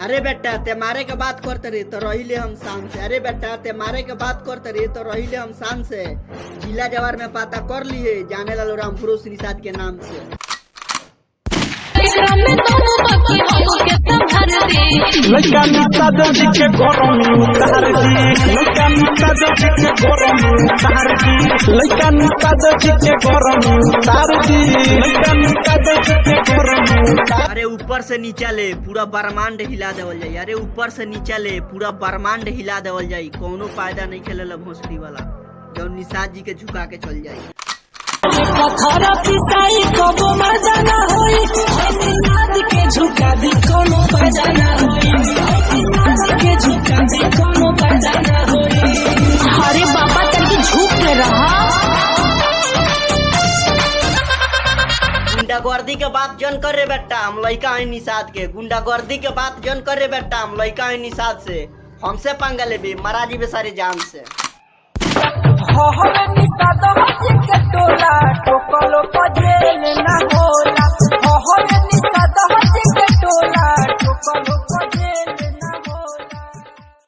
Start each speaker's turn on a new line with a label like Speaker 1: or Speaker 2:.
Speaker 1: अरे बेटा ते मारे के बात करते रही तो रहिले हम शान से। अरे बेटा ते मारे के बात करते रही तो रहिले हम शान से। जिला जवार में पता कर लिए जाने लालो राम फुरोस निषाद के नाम से।
Speaker 2: लड़का निषाद जी के गरम उतार दी, लड़का निषाद जी के गरम उतार दी, लड़का निषाद जी के गरम उतार दी, लड़का निषाद जी के गरम उतार।
Speaker 1: अरे ऊपर से नीचा ले पूरा ब्रह्मांड हिला देवल जाई। अरे ऊपर से नीचा ले पूरा ब्रह्मांड हिला देवल जाई। कोनो फायदा नहीं खेले भोसड़ी वाला जो निषाद जी के झुका के चल जाई।
Speaker 3: पथरा पिसाई कबो मजा ना होई, निषाद के झुका दी कोनो मजा ना होई, निषाद के झुका दी कोनो मजा ना होई। अरे बाबा तनी झुक के रहा।
Speaker 1: गुंडागर्दी के बात जन कर रे बेटा हम लड़का है निषाद के। गुंडागर्दी के बात जन कर रे बेटा हम लड़का है निषाद से। हमसे पंगा लेबी महाराजी बेसारी जान से।
Speaker 3: निषाद